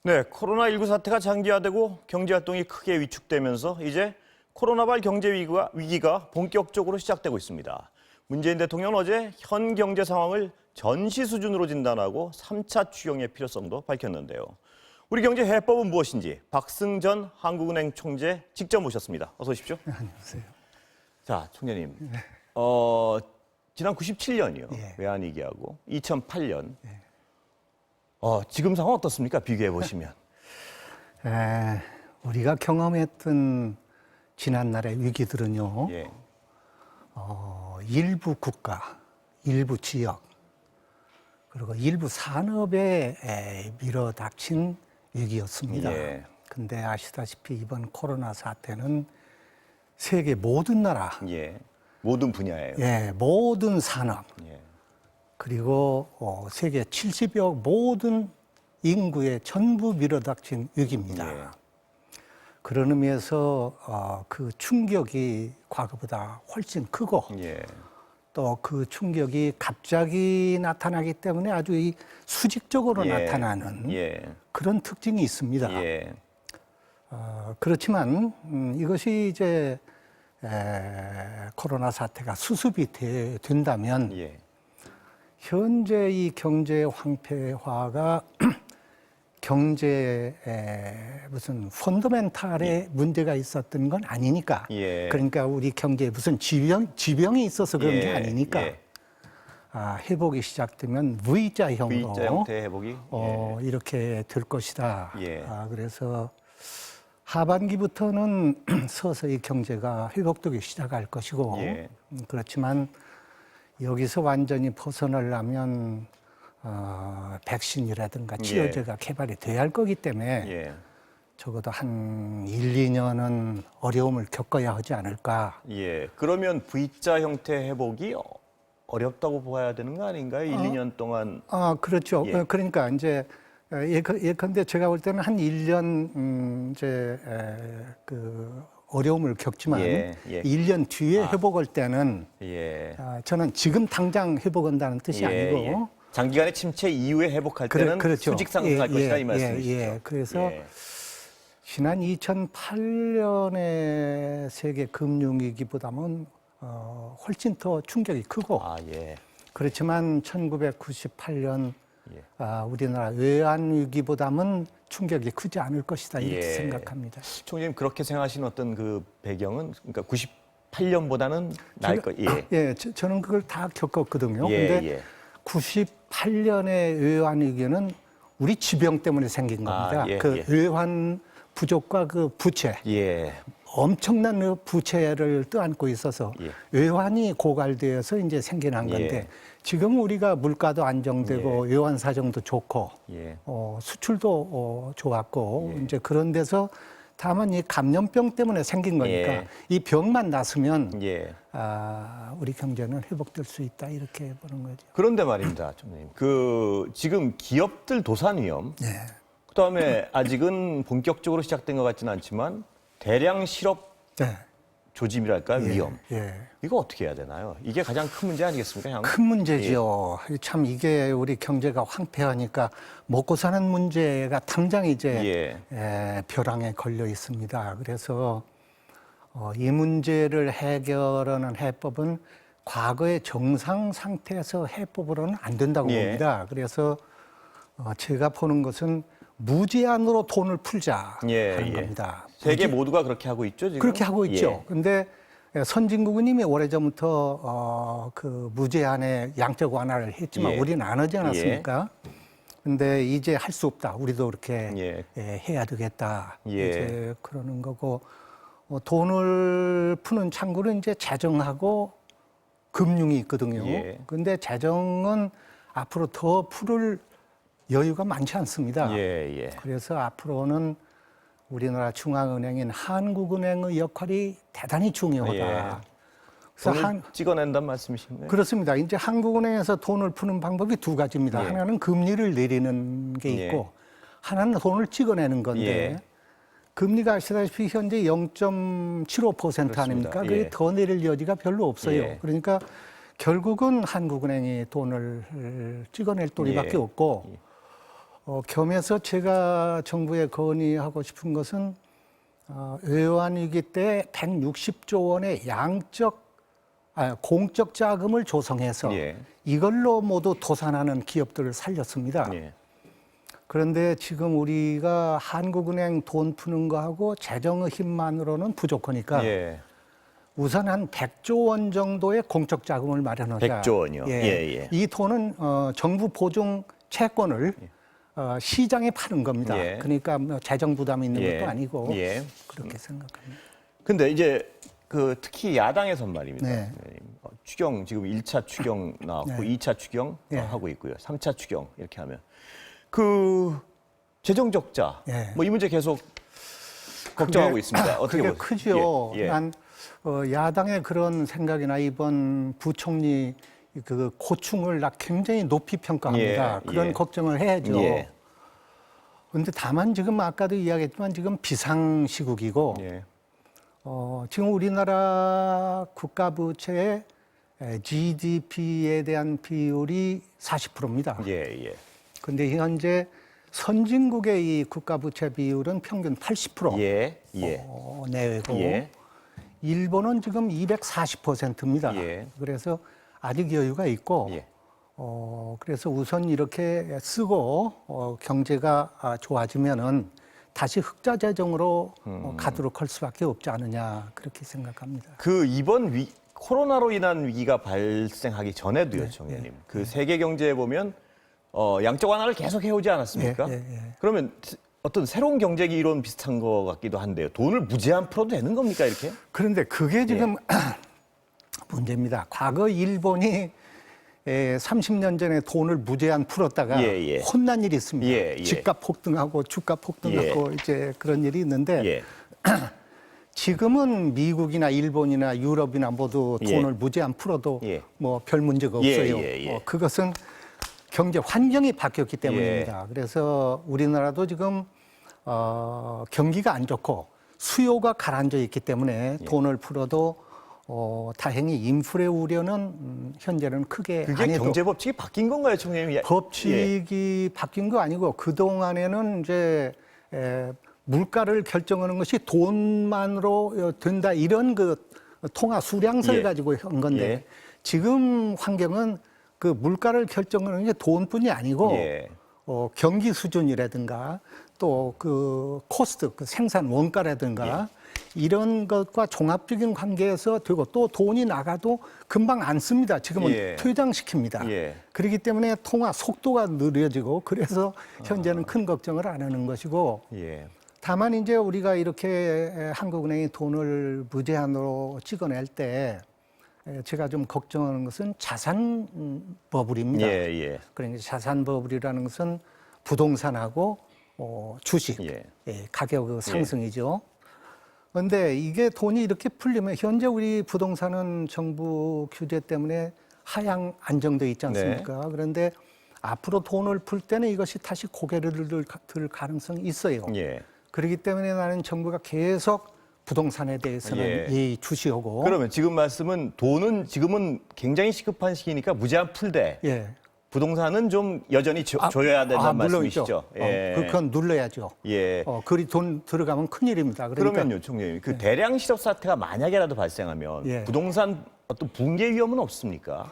네, 코로나19 사태가 장기화되고 경제활동이 크게 위축되면서 이제 코로나발 경제 위기가 본격적으로 시작되고 있습니다. 문재인 대통령은 어제 현 경제 상황을 전시 수준으로 진단하고 3차 추경의 필요성도 밝혔는데요. 우리 경제 해법은 무엇인지 박승전 한국은행 총재 직접 모셨습니다. 어서 오십시오. 네, 안녕하세요. 자, 총재님. 지난 97년이요. 외환위기하고 2008년. 지금 상황 어떻습니까? 비교해 보시면. 우리가 경험했던 지난날의 위기들은요. 일부 국가, 일부 지역, 그리고 일부 산업에 밀어닥친 위기였습니다. 근데 아시다시피 이번 코로나 사태는 세계 모든 나라, 모든 분야예요. 모든 산업, 그리고 세계 70여 모든 인구에 전부 밀어닥친 위기입니다. 그런 의미에서 그 충격이 과거보다 훨씬 크고 또 그 충격이 갑자기 나타나기 때문에 아주 수직적으로 나타나는 그런 특징이 있습니다. 그렇지만 이것이 이제 코로나 사태가 수습이 된다면 현재 이 경제 황폐화가 경제에 무슨 펀더멘탈에 문제가 있었던 건 아니니까. 그러니까 우리 경제에 무슨 지병이 있어서 그런 게 아니니까. 회복이 시작되면 V자 형으로 V자 형태 회복이 이렇게 될 것이다. 그래서 하반기부터는 서서히 경제가 회복되기 시작할 것이고 그렇지만 여기서 완전히 벗어나려면 백신이라든가 치료제가 개발이 돼야 할 거기 때문에 적어도 한 1, 2년은 어려움을 겪어야 하지 않을까. 그러면 V자 형태 회복이 어렵다고 봐야 되는 거 아닌가요? 1, 2년 동안. 그렇죠. 그러니까 이제 예컨대 제가 볼 때는 한 1년 이제 그 어려움을 겪지만 1년 뒤에 회복할 때는 저는 지금 당장 회복한다는 뜻이 아니고 장기간의 침체 이후에 회복할 때는 그렇죠. 수직 상승할 것이다 이 말씀이시죠. 그래서 지난 2008년의 세계 금융위기보다는 훨씬 더 충격이 크고 그렇지만 1998년 우리나라 외환위기보다는 충격이 크지 않을 것이다 이렇게 생각합니다. 총재님 그렇게 생각하시는 어떤 그 배경은 그러니까 98년보다는 나을 것. 저는 그걸 다 겪었거든요. 근데 98년의 외환위기는 우리 지병 때문에 생긴 겁니다. 그 외환 부족과 그 부채, 엄청난 그 부채를 떠안고 있어서 외환이 고갈되어서 이제 생겨난 건데 지금 우리가 물가도 안정되고 외환 사정도 좋고 수출도 좋았고 이제 그런 데서 다만 이 감염병 때문에 생긴 거니까 이 병만 났으면 우리 경제는 회복될 수 있다 이렇게 보는 거죠. 그런데 말입니다, 총재님. 그 지금 기업들 도산 위험, 그다음에 아직은 본격적으로 시작된 것 같지는 않지만 대량 실업 조짐이랄까 위험. 이거 어떻게 해야 되나요? 이게 가장 큰 문제 아니겠습니까? 큰 문제죠. 참 이게 우리 경제가 황폐하니까 먹고 사는 문제가 당장 이제 벼랑에 걸려 있습니다. 그래서 이 문제를 해결하는 해법은 과거의 정상 상태에서 해법으로는 안 된다고 봅니다. 그래서 제가 보는 것은 무제한으로 돈을 풀자 하는 겁니다. 세계 모두가 그렇게 하고 있죠, 지금? 그렇게 하고 있죠. 근데 선진국은 이미 오래전부터 그 무제한의 양적 완화를 했지만 우리는 안 하지 않았습니까? 근데 이제 할 수 없다. 우리도 그렇게 해야 되겠다. 이제 그러는 거고 돈을 푸는 창구는 이제 재정하고 금융이 있거든요. 근데 재정은 앞으로 더 풀을 여유가 많지 않습니다. 그래서 앞으로는 우리나라 중앙은행인 한국은행의 역할이 대단히 중요하다. 그래서 찍어낸다는 말씀이신가요? 그렇습니다. 이제 한국은행에서 돈을 푸는 방법이 두 가지입니다. 하나는 금리를 내리는 게 있고 하나는 돈을 찍어내는 건데 금리가 아시다시피 현재 0.75% 아닙니까? 그게 더 내릴 여지가 별로 없어요. 그러니까 결국은 한국은행이 돈을 찍어낼 도리밖에 없고 겸해서 제가 정부에 건의하고 싶은 것은 외환위기 때 160조 원의 공적 자금을 조성해서 예. 이걸로 모두 도산하는 기업들을 살렸습니다. 예. 그런데 지금 우리가 한국은행 돈 푸는 거하고 재정의 힘만으로는 부족하니까 예. 우선 한 100조 원 정도의 공적 자금을 마련하자. 100조 원이요? 예. 이 돈은 정부 보증 채권을 시장에 파는 겁니다. 예. 그러니까 뭐 재정 부담이 있는 예. 것도 아니고 예. 그렇게 생각합니다. 근데 이제 특히 야당에서 말입니다. 네. 추경 지금 1차 추경 나왔고 네. 2차 추경 네. 하고 있고요. 3차 추경 이렇게 하면 재정 적자 네. 뭐 이 문제 계속 걱정하고 있습니다. 어떻게 그게 보세요? 크죠. 예. 난 야당의 그런 생각이나 이번 부총리 그 고충을 나 굉장히 높이 평가합니다. 예. 그런 예. 걱정을 해야죠. 예. 그런데 다만 지금 아까도 이야기했지만 지금 비상시국이고 예. 지금 우리나라 국가부채의 GDP에 대한 비율이 40%입니다. 예. 그런데 현재 선진국의 이 국가부채 비율은 평균 80% 예. 내외고 예. 일본은 지금 240%입니다. 예. 그래서 아직 여유가 있고 예. 그래서 우선 이렇게 쓰고 경제가 좋아지면은 다시 흑자 재정으로 가도록 할 수밖에 없지 않느냐 그렇게 생각합니다. 이번 코로나로 인한 위기가 발생하기 전에도요, 총리님. 세계 경제에 보면 양적 완화를 계속 해오지 않았습니까? 그러면 어떤 새로운 경제 이론 비슷한 것 같기도 한데요. 돈을 무제한 풀어도 되는 겁니까, 이렇게? 그런데 그게 지금 문제입니다. 과거 일본이 30년 전에 돈을 무제한 풀었다가 혼난 일이 있습니다. 집값 폭등하고 주가 폭등하고 이제 그런 일이 있는데 지금은 미국이나 일본이나 유럽이나 모두 돈을 무제한 풀어도 뭐 별 문제가 없어요. 그것은 경제 환경이 바뀌었기 때문입니다. 그래서 우리나라도 지금 경기가 안 좋고 수요가 가라앉아 있기 때문에 돈을 풀어도 다행히 인플레 우려는 현재는 크게 안 해도. 그게 경제 법칙이 바뀐 건가요, 총리님? 법칙이 바뀐 거 아니고 그 동안에는 이제 물가를 결정하는 것이 돈만으로 된다 이런 통화 수량서를 가지고 한 건데 지금 환경은 그 물가를 결정하는 게 돈뿐이 아니고 경기 수준이라든가 또 그 코스트, 그 생산 원가라든가 이런 것과 종합적인 관계에서 되고 또 돈이 나가도 금방 안 씁니다. 지금은 퇴장시킵니다. 그렇기 때문에 통화 속도가 느려지고 그래서 현재는 큰 걱정을 안 하는 것이고 다만 이제 우리가 이렇게 한국은행이 돈을 무제한으로 찍어낼 때 제가 좀 걱정하는 것은 자산 버블입니다. 그러니까 자산 버블이라는 것은 부동산하고 주식, 가격 상승이죠. 그런데 이게 돈이 이렇게 풀리면 현재 우리 부동산은 정부 규제 때문에 하향 안정돼 있지 않습니까? 그런데 앞으로 돈을 풀 때는 이것이 다시 고개를 들 가능성이 있어요. 그렇기 때문에 나는 정부가 계속 부동산에 대해서는 예의주시하고. 그러면 지금 말씀은 돈은 지금은 굉장히 시급한 시기니까 무제한 풀되 부동산은 좀 여전히 줘야 된다는 말씀이시죠? 그건 눌러야죠. 그리 돈 들어가면 큰일입니다. 그러면요, 총리님. 대량 실업 사태가 만약에라도 발생하면 부동산 어떤 붕괴 위험은 없습니까?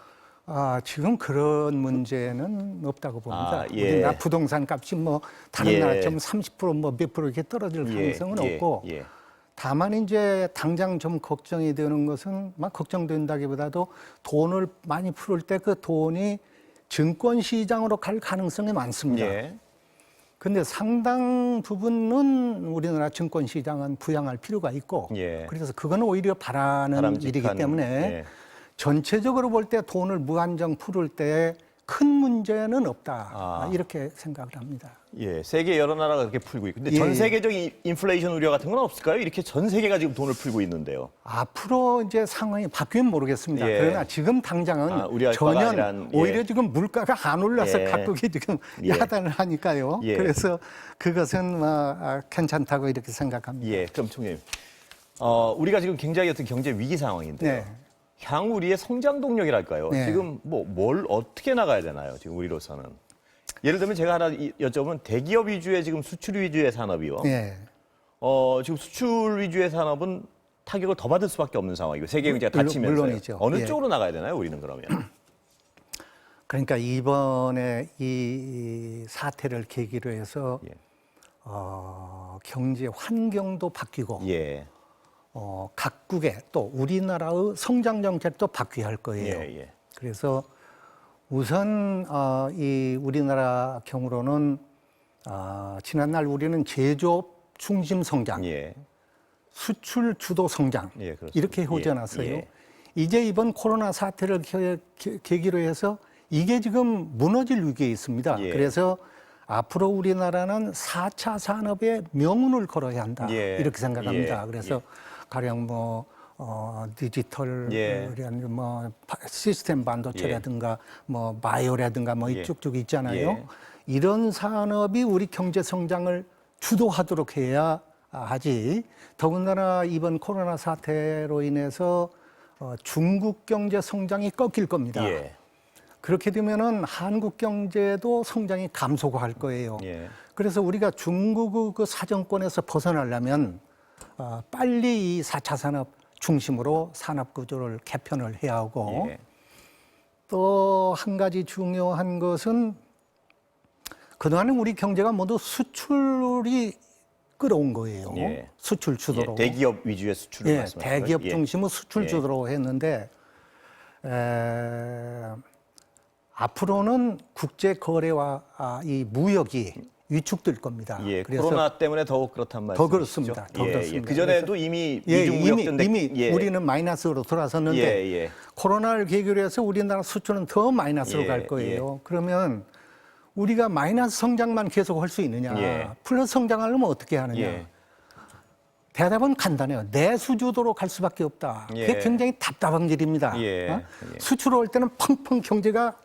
지금 그런 문제는 없다고 봅니다. 우리나라 부동산 값이 뭐 다른 나라처럼 30% 뭐 몇 프로 이렇게 떨어질 가능성은 없고 다만 이제 당장 좀 걱정이 되는 것은 막 걱정된다기보다도 돈을 많이 풀을 때 그 돈이 증권 시장으로 갈 가능성이 많습니다. 근데 상당 부분은 우리나라 증권 시장은 부양할 필요가 있고 그래서 그건 오히려 바라는 일이기 때문에 전체적으로 볼 때 돈을 무한정 풀을 때 큰 문제는 없다. 이렇게 생각을 합니다. 세계 여러 나라가 그렇게 풀고 있고. 근데 전 세계적인 인플레이션 우려 같은 건 없을까요? 이렇게 전 세계가 지금 돈을 풀고 있는데요. 앞으로 이제 상황이 바뀌면 모르겠습니다. 그러나 지금 당장은 전혀 오히려 지금 물가가 안 올라서 각국이 지금 야단을 하니까요. 그래서 그것은 괜찮다고 이렇게 생각합니다. 그럼 총리님, 우리가 지금 굉장히 어떤 경제 위기 상황인데요. 향후 우리의 성장 동력이랄까요? 지금 뭘 어떻게 나가야 되나요? 지금 우리로서는. 예를 들면 제가 하나 여쭤보면 대기업 위주의 지금 수출 위주의 산업이요. 예. 지금 수출 위주의 산업은 타격을 더 받을 수밖에 없는 상황이고 세계 경제가 닫히면서 물론이죠. 어느 예. 쪽으로 나가야 되나요? 우리는 그러면 그러니까 이번에 이 사태를 계기로 해서 예. 경제 환경도 바뀌고 예. 각국의 또 우리나라의 성장 정책도 바뀌어야 할 거예요. 예, 예. 그래서 우선 이 우리나라 경우로는 지난날 우리는 제조업 중심 성장, 예. 수출 주도 성장 예, 그렇습니다. 이렇게 해오져놨어요. 예. 이제 이번 코로나 사태를 계기로 해서 이게 지금 무너질 위기에 있습니다. 예. 그래서 앞으로 우리나라는 4차 산업의 명운을 걸어야 한다. 예. 이렇게 생각합니다. 예. 그래서 가령 뭐 디지털, 예. 뭐 시스템 반도체라든가 뭐 바이오라든가 뭐 예. 이쪽쪽 있잖아요. 예. 이런 산업이 우리 경제 성장을 주도하도록 해야 하지. 더군다나 이번 코로나 사태로 인해서 중국 경제 성장이 꺾일 겁니다. 예. 그렇게 되면은 한국 경제도 성장이 감소할 거예요. 예. 그래서 우리가 중국의 그 사정권에서 벗어나려면 빨리 이 4차 산업 중심으로 산업 구조를 개편을 해야 하고 예. 또 한 가지 중요한 것은 그동안에 우리 경제가 모두 수출이 끌어온 거예요. 예. 수출 주도로. 예. 대기업 위주의 수출을 예, 말씀하시는 대기업 거예요? 예. 중심으로 수출 예. 주도로 했는데 앞으로는 국제 거래와 이 무역이 위축될 겁니다. 예, 그래서 코로나 때문에 더욱 그렇단 말씀이시죠? 더 그렇습니다. 더 그렇습니다. 그 전에도 이미 예, 미중 무역 이미 예. 우리는 마이너스로 돌아섰는데 예, 예. 코로나를 계기로 해서 우리나라 수출은 더 마이너스로 예, 갈 거예요. 그러면 우리가 마이너스 성장만 계속 할 수 있느냐? 예. 플러스 성장하려면 어떻게 하느냐? 예. 대답은 간단해요. 내수 주도로 갈 수밖에 없다. 예. 그게 굉장히 답답한 길입니다. 예. 예. 수출을 올 때는 펑펑 경제가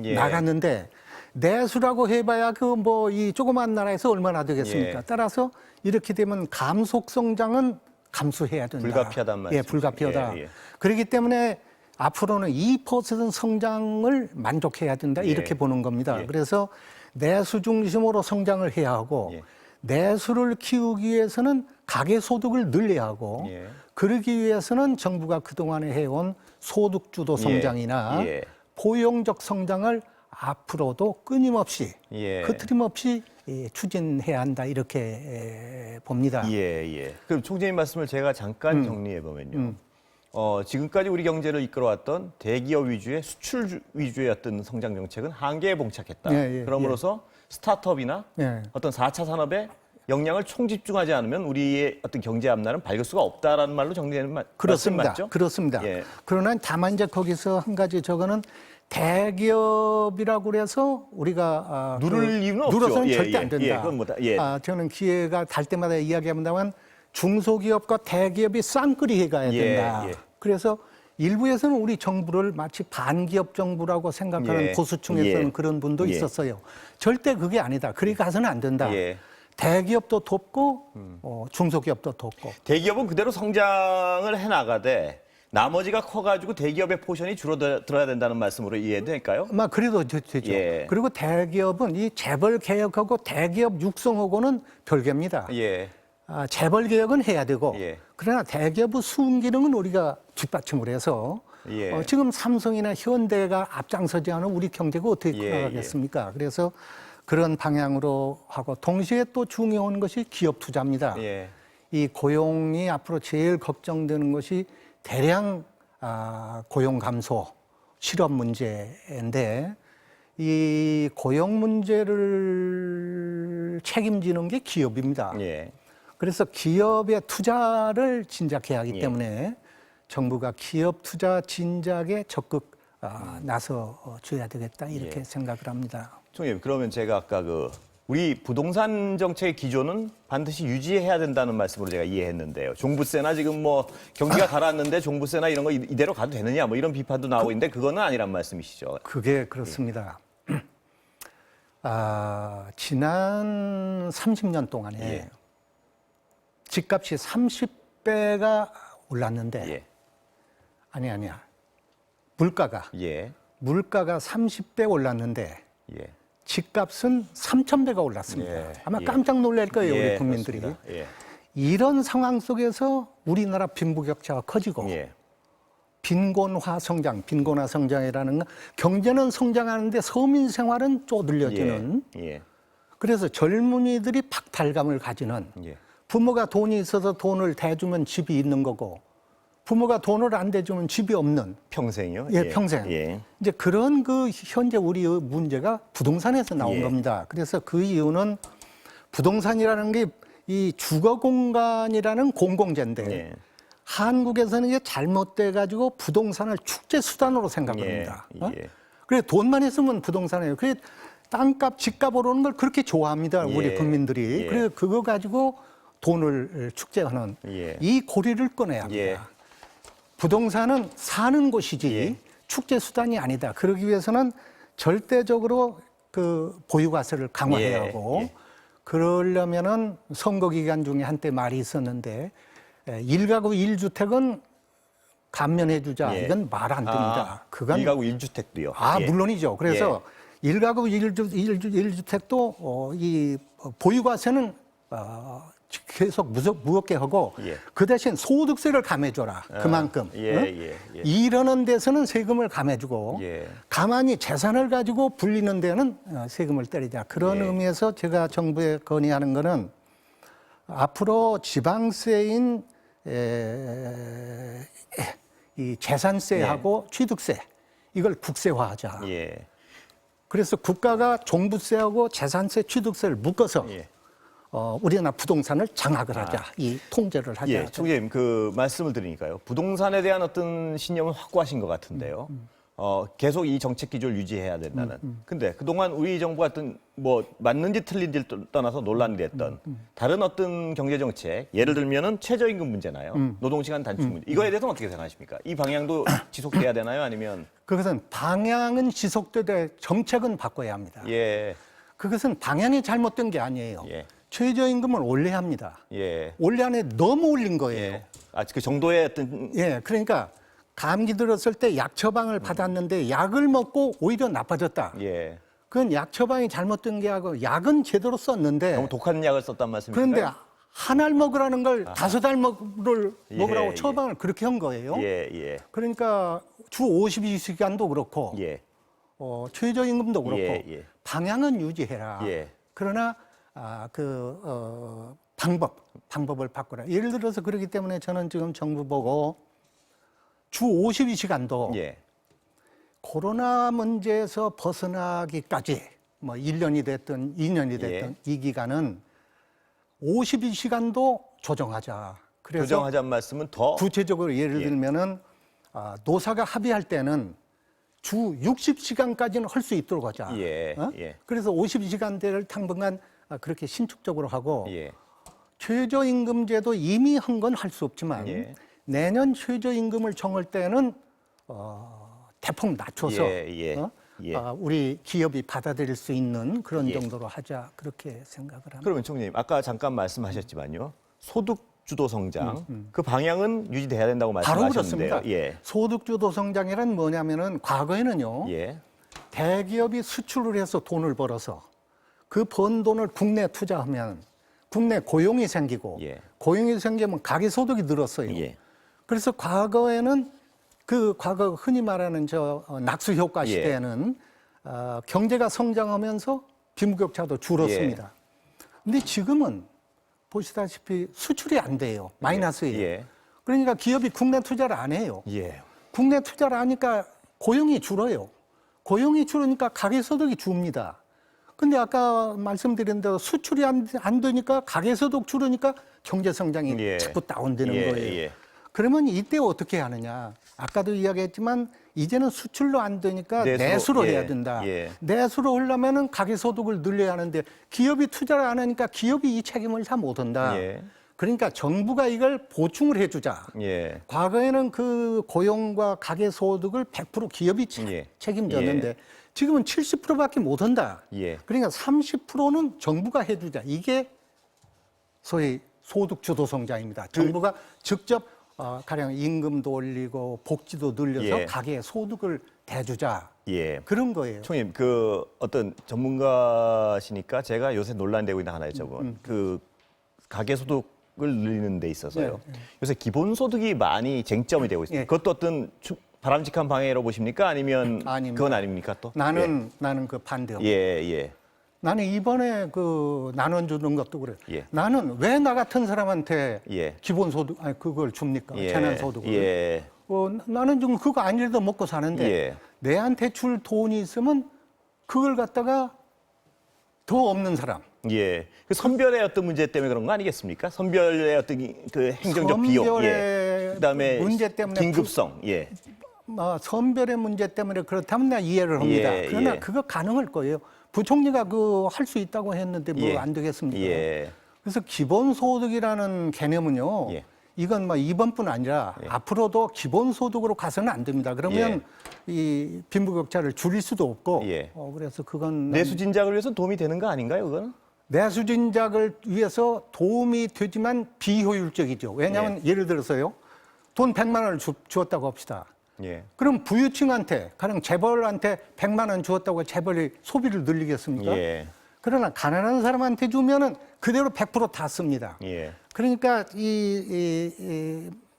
예. 나갔는데 내수라고 해봐야 그 뭐 이 조그만 나라에서 얼마나 되겠습니까? 예. 따라서 이렇게 되면 감속 성장은 감수해야 된다. 불가피하단 말이죠. 예, 불가피하다. 예, 예. 그렇기 때문에 앞으로는 2% 성장을 만족해야 된다. 예. 이렇게 보는 겁니다. 예. 그래서 내수 중심으로 성장을 해야 하고 예. 내수를 키우기 위해서는 가계 소득을 늘려야 하고 예. 그러기 위해서는 정부가 그동안에 해온 소득 주도 성장이나 예. 포용적 성장을 앞으로도 끊임없이 예. 흐트림없이 추진해야 한다 이렇게 봅니다. 예, 예. 그럼 총재님 말씀을 제가 잠깐 정리해 보면요. 지금까지 우리 경제를 이끌어왔던 대기업 위주의 수출 위주의 어떤 성장 정책은 한계에 봉착했다. 예, 예, 그럼으로써 스타트업이나 예. 어떤 4차 산업에 역량을 총집중하지 않으면 우리의 어떤 경제 앞날은 밝을 수가 없다라는 말로 정리되는 말씀 그렇습니다. 맞죠? 그렇습니다. 예. 그러나 다만 이제 거기서 한 가지 저거는 대기업이라고 그래서 우리가 누를 이유는 없죠. 눌러서는 예, 절대 예, 안 된다. 예, 그건 뭐다. 예. 저는 기회가 달 때마다 이야기합니다만 중소기업과 대기업이 쌍끌이 가야 예, 된다. 예. 그래서 일부에서는 우리 정부를 마치 반기업 정부라고 생각하는 예. 보수층에서는 예. 그런 분도 예. 있었어요. 절대 그게 아니다. 그리 가서는 안 된다. 예. 대기업도 돕고 중소기업도 돕고. 대기업은 그대로 성장을 해나가되 나머지가 커가지고 대기업의 포션이 줄어들어야 된다는 말씀으로 이해될까요? 막 그래도 되죠. 예. 그리고 대기업은 이 재벌 개혁하고 대기업 육성하고는 별개입니다. 예. 재벌 개혁은 해야 되고 예. 그러나 대기업의 순기능은 우리가 뒷받침을 해서 예. 지금 삼성이나 현대가 앞장서지 않은 우리 경제가 어떻게 예, 나가겠습니까? 그래서 그런 방향으로 하고 동시에 또 중요한 것이 기업 투자입니다. 예. 이 고용이 앞으로 제일 걱정되는 것이 대량 고용 감소, 실업 문제인데 이 고용 문제를 책임지는 게 기업입니다. 예. 그래서 기업의 투자를 진작해야 하기 예. 때문에 정부가 기업 투자 진작에 적극 나서 줘야 되겠다 이렇게 예. 생각을 합니다. 총님, 그러면 제가 아까 우리 부동산 정책의 기조는 반드시 유지해야 된다는 말씀으로 제가 이해했는데요. 종부세나 지금 뭐 경기가 가라앉는데 종부세나 이런 거 이대로 가도 되느냐 뭐 이런 비판도 나오고 있는데 그거는 아니란 말씀이시죠. 그게 그렇습니다. 지난 30년 동안에 예. 집값이 30배가 올랐는데 예. 아니야. 물가가 예. 30배 올랐는데 예. 집값은 3,000배가 올랐습니다. 예, 아마 예. 깜짝 놀랄 거예요, 예, 우리 국민들이. 그렇습니다. 예. 이런 상황 속에서 우리나라 빈부격차가 커지고 예. 빈곤화 성장이라는 건 경제는 성장하는데 서민 생활은 쪼들려지는 예. 그래서 젊은이들이 박탈감을 가지는 예. 부모가 돈이 있어서 돈을 대주면 집이 있는 거고 부모가 돈을 안 대주면 집이 없는 평생이요? 예, 평생. 예. 이제 그런 그 현재 우리의 문제가 부동산에서 나온 예. 겁니다. 그래서 그 이유는 부동산이라는 게 이 주거 공간이라는 공공재인데 예. 한국에서는 이게 잘못돼 가지고 부동산을 축제 수단으로 생각합니다. 예. 예. 그래 돈만 있으면 부동산이에요. 그래 땅값, 집값 오르는 걸 그렇게 좋아합니다. 예. 우리 국민들이. 예. 그래 그거 가지고 돈을 축제하는 예. 이 고리를 꺼내야 합니다. 예. 부동산은 사는 곳이지 예. 축제 수단이 아니다. 그러기 위해서는 절대적으로 그 보유과세를 강화해야 예. 하고 예. 그러려면은 선거 기간 중에 한때 말이 있었는데 1가구 1주택은 감면해주자. 예. 이건 말 안 됩니다. 그건 1가구 1주택도요. 예. 물론이죠. 그래서 1가구 1주택도 이 보유과세는 계속 무겁게 하고 예. 그 대신 소득세를 감해줘라. 그만큼. 예, 어? 예, 예. 이러는 데서는 세금을 감해주고 예. 가만히 재산을 가지고 불리는 데는 세금을 때리자. 그런 예. 의미에서 제가 정부에 건의하는 거는 앞으로 지방세인 이 재산세하고 취득세 이걸 국세화하자. 예. 그래서 국가가 종부세하고 재산세, 취득세를 묶어서 예. 우리나라 부동산을 장악을 하자. 이 통제를 하자. 예, 총재님 그 말씀을 들으니까요. 부동산에 대한 어떤 신념은 확고하신 것 같은데요. 계속 이 정책 기조를 유지해야 된다는. 근데 그동안 우리 정부가 어떤 뭐 맞는지 틀린지를 떠나서 논란이 됐던 다른 어떤 경제 정책, 예를 들면은 최저임금 문제나요. 노동시간 단축 문제. 이거에 대해서는 어떻게 생각하십니까? 이 방향도 지속돼야 되나요? 아니면 그것은 방향은 지속되되 정책은 바꿔야 합니다. 예. 그것은 방향이 잘못된 게 아니에요. 예. 최저임금을 올려야 합니다. 예. 올해 안에 너무 올린 거예요. 예. 그 정도의 어떤 예, 그러니까 감기 들었을 때 약 처방을 받았는데 약을 먹고 오히려 나빠졌다. 예. 그건 약 처방이 잘못된 게 하고 약은 제대로 썼는데 너무 독한 약을 썼단 말씀이신가요? 그런데 한 알 먹으라는 걸 5알 먹으라고 예. 처방을 그렇게 한 거예요. 예, 예. 그러니까 주 52시간도 그렇고 예. 최저임금도 그렇고 예, 예. 방향은 유지해라. 예. 그러나 방법을 바꾸라. 예를 들어서 그렇기 때문에 저는 지금 정부 보고 주 52시간도 예. 코로나 문제에서 벗어나기까지 뭐 1년이 됐든 2년이 됐든 예. 이 기간은 52시간도 조정하자. 그래서 조정하자는 말씀은 더 구체적으로 예를 예. 들면은 노사가 합의할 때는 주 60시간까지는 할 수 있도록 하자. 예, 예. 그래서 52시간대를 당분간 그렇게 신축적으로 하고 예. 최저임금제도 이미 한 건 할 수 없지만 예. 내년 최저임금을 정할 때는 대폭 낮춰서 예, 예. 예. 우리 기업이 받아들일 수 있는 그런 예. 정도로 하자 그렇게 생각을 합니다. 그러면 총재님 아까 잠깐 말씀하셨지만요. 소득 주도 성장 그 방향은 유지돼야 된다고 바로 말씀하셨는데요. 그렇습니다. 예. 소득주도 성장이란 뭐냐면은 과거에는요. 예. 대기업이 수출을 해서 돈을 벌어서 그 번 돈을 국내에 투자하면 국내 고용이 생기고 예. 고용이 생기면 가계소득이 늘었어요. 예. 그래서 과거에는 과거 흔히 말하는 낙수 효과 예. 시대에는 경제가 성장하면서 빈부격차도 줄었습니다. 근데 지금은 보시다시피 수출이 안 돼요. 마이너스예요. 예. 그러니까 기업이 국내 투자를 안 해요. 예. 국내 투자를 하니까 고용이 줄어요. 고용이 줄으니까 가계소득이 줍니다. 근데 아까 말씀드린 대로 수출이 안 되니까 가계소득 줄으니까 경제성장이 예. 자꾸 다운되는 예, 거예요. 예. 그러면 이때 어떻게 하느냐. 아까도 이야기했지만 이제는 수출로 안 되니까 내수로 예. 해야 된다. 예. 내수로 하려면 가계소득을 늘려야 하는데 기업이 투자를 안 하니까 기업이 이 책임을 다 못 한다. 예. 그러니까 정부가 이걸 보충을 해주자. 예. 과거에는 그 고용과 가계소득을 100% 기업이 예. 책임졌는데 지금은 70%밖에 못 한다. 예. 그러니까 30%는 정부가 해주자. 이게 소위 소득주도 성장입니다. 정부가 직접 가령 임금도 올리고 복지도 늘려서 예. 가계의 소득을 대주자 예. 그런 거예요. 총님, 그 어떤 전문가시니까 제가 요새 논란되고 있는 하나의 점은 그 가계소득을 늘리는 데 있어서요. 네. 요새 기본소득이 많이 쟁점이 되고 있습니다. 예. 그것도 어떤 바람직한 방해로 보십니까? 아니면 아닙니다. 그건 아닙니까 또? 나는 그 반대입니다. 예. 나는 이번에 그 나눠주는 것도 그래요. 예. 나는 왜 나 같은 사람한테 예. 기본소득, 아니 그걸 줍니까? 재난소득을. 예. 나는 지금 그거 아니라도 먹고 사는데 예. 내한테 줄 돈이 있으면 그걸 갖다가 더 없는 사람. 예. 그 선별의 어떤 문제 때문에 그런 거 아니겠습니까? 선별의 어떤 그 행정적 비용. 선별의 그다음에 문제 때문에 긴급성. 예. 선별의 문제 때문에 그렇다면 나 이해를 합니다. 그러나 그거 가능할 거예요. 부총리가 그 할 수 있다고 했는데 뭐 안 되겠습니까? 예. 그래서 기본소득이라는 개념은요. 이건 뭐 이번뿐 아니라 앞으로도 기본소득으로 가서는 안 됩니다. 그러면 이 빈부격차를 줄일 수도 없고 그래서 그건 내수 진작을 위해서 도움이 되는 거 아닌가요, 그거는? 내수 진작을 위해서 도움이 되지만 비효율적이죠. 왜냐하면 예를 들어서요. 돈 100만 원을 주었다고 합시다. 그럼 부유층한테, 가령 재벌한테 100만 원 주었다고 재벌이 소비를 늘리겠습니까? 그러나 가난한 사람한테 주면은 그대로 100% 다 씁니다. 그러니까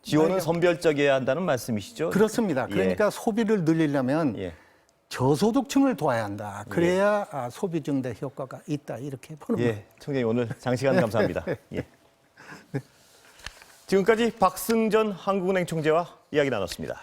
지원은 선별적이어야 한다는 말씀이시죠? 그렇습니다. 그러니까 소비를 늘리려면 저소득층을 도와야 한다. 그래야 소비 증대 효과가 있다. 이렇게 보는 거예요. 총장님 오늘 장시간 감사합니다. 지금까지 박승전 한국은행 총재와 이야기 나눴습니다.